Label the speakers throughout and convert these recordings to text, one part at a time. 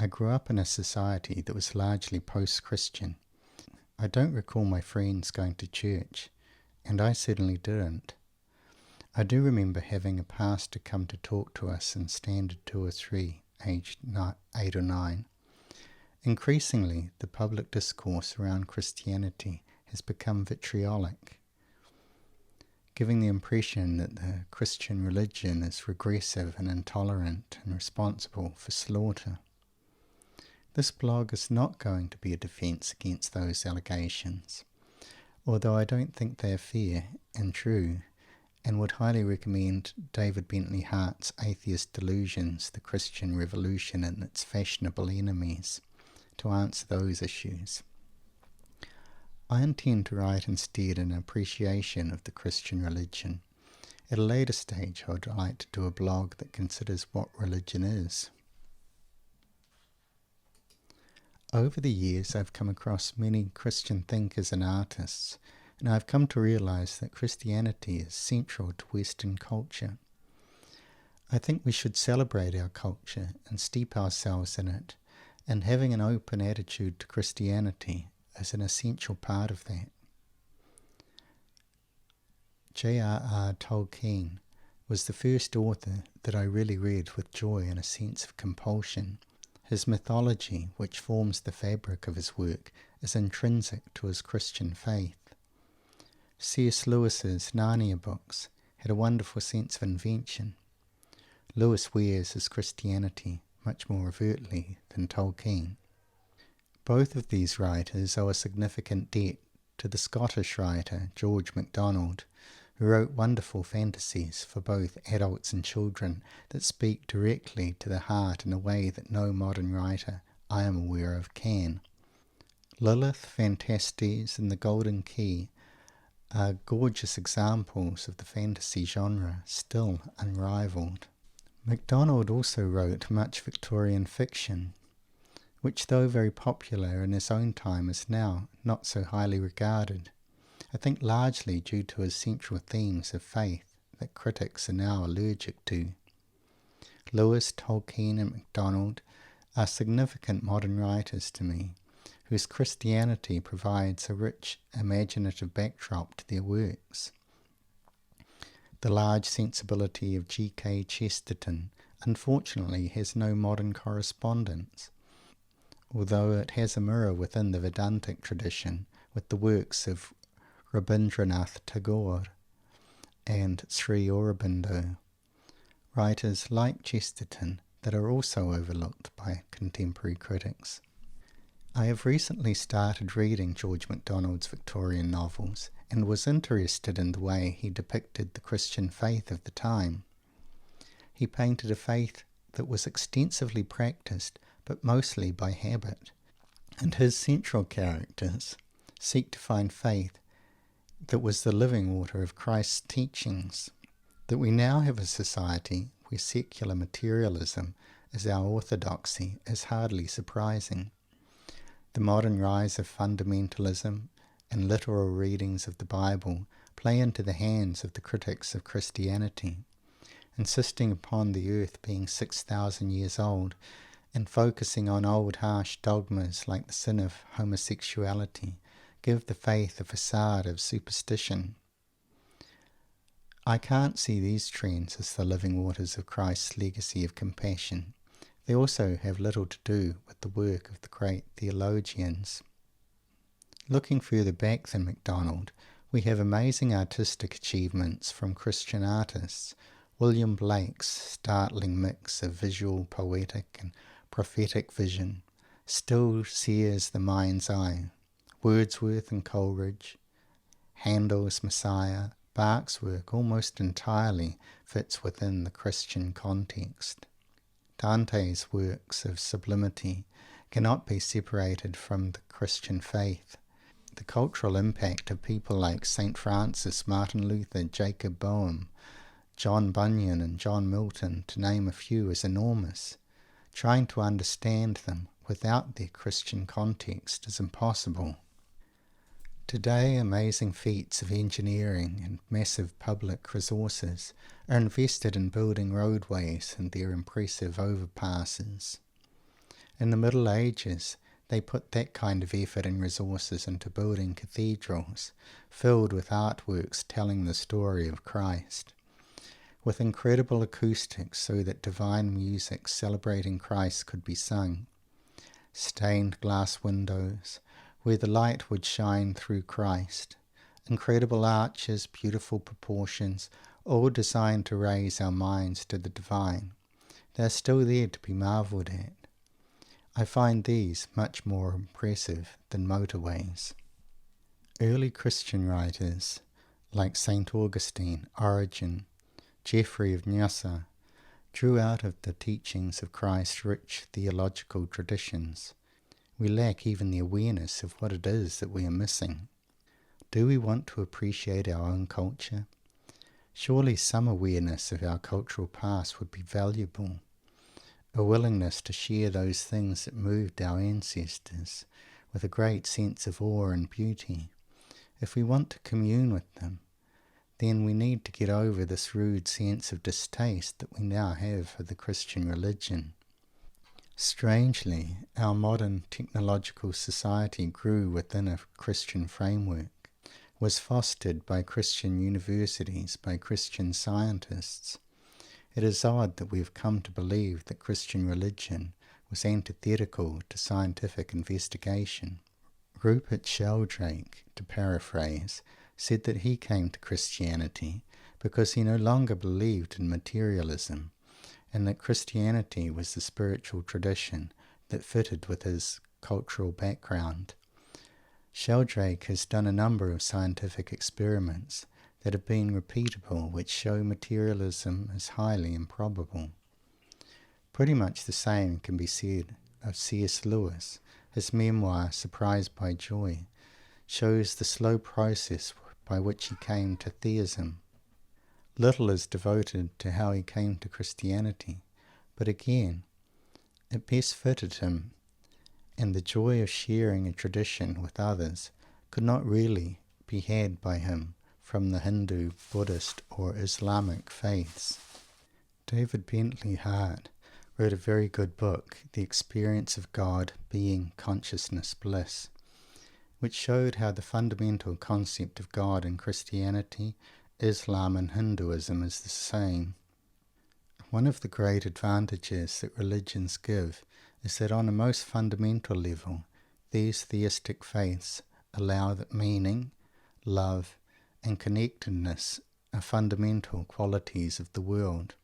Speaker 1: I grew up in a society that was largely post-Christian. I don't recall my friends going to church, and I certainly didn't. I do remember having a pastor come to talk to us in Standard 2 or 3, aged 8 or 9. Increasingly, the public discourse around Christianity has become vitriolic, giving the impression that the Christian religion is regressive and intolerant and responsible for slaughter. This blog is not going to be a defense against those allegations, although I don't think they are fair and true, and would highly recommend David Bentley Hart's Atheist Delusions, the Christian Revolution and its Fashionable Enemies, to answer those issues. I intend to write instead an appreciation of the Christian religion. At a later stage I would like to do a blog that considers what religion is. Over the years I've come across many Christian thinkers and artists, and I've come to realize that Christianity is central to Western culture. I think we should celebrate our culture and steep ourselves in it, and having an open attitude to Christianity is an essential part of that. J.R.R. Tolkien was the first author that I really read with joy and a sense of compulsion. His mythology, which forms the fabric of his work, is intrinsic to his Christian faith. C.S. Lewis's Narnia books had a wonderful sense of invention. Lewis wears his Christianity much more overtly than Tolkien. Both of these writers owe a significant debt to the Scottish writer George MacDonald, who wrote wonderful fantasies for both adults and children that speak directly to the heart in a way that no modern writer I am aware of can. Lilith, Phantastes, and The Golden Key are gorgeous examples of the fantasy genre, still unrivalled. MacDonald also wrote much Victorian fiction, which, though very popular in his own time, is now not so highly regarded. I think largely due to his central themes of faith that critics are now allergic to. Lewis, Tolkien, and MacDonald are significant modern writers to me, whose Christianity provides a rich imaginative backdrop to their works. The large sensibility of G.K. Chesterton unfortunately has no modern correspondence, although it has a mirror within the Vedantic tradition with the works of Rabindranath Tagore and Sri Aurobindo, writers like Chesterton that are also overlooked by contemporary critics. I have recently started reading George MacDonald's Victorian novels and was interested in the way he depicted the Christian faith of the time. He painted a faith that was extensively practiced, but mostly by habit, and his central characters seek to find faith that was the living water of Christ's teachings. That we now have a society where secular materialism is our orthodoxy is hardly surprising. The modern rise of fundamentalism and literal readings of the Bible play into the hands of the critics of Christianity, insisting upon the earth being 6,000 years old and focusing on old harsh dogmas like the sin of homosexuality give the faith a facade of superstition. I can't see these trends as the living waters of Christ's legacy of compassion. They also have little to do with the work of the great theologians. Looking further back than MacDonald, we have amazing artistic achievements from Christian artists. William Blake's startling mix of visual, poetic and prophetic vision still sears the mind's eye. Wordsworth and Coleridge, Handel's Messiah, Bach's work almost entirely fits within the Christian context. Dante's works of sublimity cannot be separated from the Christian faith. The cultural impact of people like St. Francis, Martin Luther, Jacob Boehme, John Bunyan and John Milton, to name a few, is enormous. Trying to understand them without their Christian context is impossible. Today, amazing feats of engineering and massive public resources are invested in building roadways and their impressive overpasses. In the Middle Ages, they put that kind of effort and resources into building cathedrals filled with artworks telling the story of Christ, with incredible acoustics so that divine music celebrating Christ could be sung, stained glass windows where the light would shine through Christ, incredible arches, beautiful proportions, all designed to raise our minds to the divine. They are still there to be marvelled at. I find these much more impressive than motorways. Early Christian writers like St. Augustine, Origen, Geoffrey of Nyassa drew out of the teachings of Christ's rich theological traditions. We lack even the awareness of what it is that we are missing. Do we want to appreciate our own culture? Surely some awareness of our cultural past would be valuable. A willingness to share those things that moved our ancestors with a great sense of awe and beauty. If we want to commune with them, then we need to get over this rude sense of distaste that we now have for the Christian religion. Strangely, our modern technological society grew within a Christian framework, was fostered by Christian universities, by Christian scientists. It is odd that we have come to believe that Christian religion was antithetical to scientific investigation. Rupert Sheldrake, to paraphrase, said that he came to Christianity because he no longer believed in materialism, and that Christianity was the spiritual tradition that fitted with his cultural background. Sheldrake has done a number of scientific experiments that have been repeatable which show materialism is highly improbable. Pretty much the same can be said of C.S. Lewis. His memoir, Surprised by Joy, shows the slow process by which he came to theism. Little is devoted to how he came to Christianity, but again, it best fitted him, and the joy of sharing a tradition with others could not really be had by him from the Hindu, Buddhist, or Islamic faiths. David Bentley Hart wrote a very good book, The Experience of God, Being, Consciousness, Bliss, which showed how the fundamental concept of God in Christianity, Islam and Hinduism is the same. One of the great advantages that religions give is that on a most fundamental level, these theistic faiths allow that meaning, love, and connectedness are fundamental qualities of the world.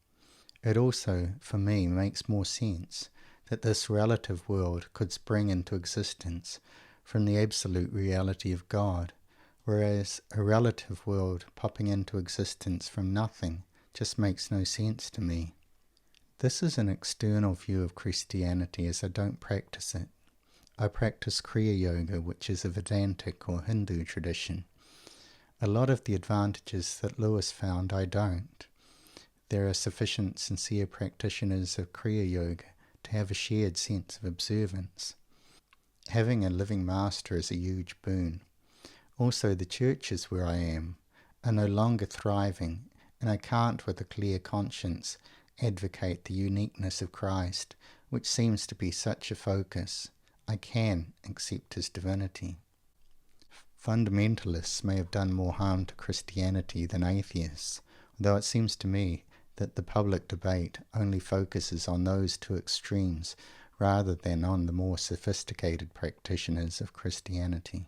Speaker 1: It also, for me, makes more sense that this relative world could spring into existence from the absolute reality of God, whereas a relative world popping into existence from nothing just makes no sense to me. This is an external view of Christianity, as I don't practice it. I practice Kriya Yoga, which is a Vedantic or Hindu tradition. A lot of the advantages that Lewis found I don't. There are sufficient sincere practitioners of Kriya Yoga to have a shared sense of observance. Having a living master is a huge boon. Also, the churches where I am are no longer thriving, and I can't with a clear conscience advocate the uniqueness of Christ, which seems to be such a focus. I can accept his divinity. Fundamentalists may have done more harm to Christianity than atheists, though it seems to me that the public debate only focuses on those two extremes rather than on the more sophisticated practitioners of Christianity.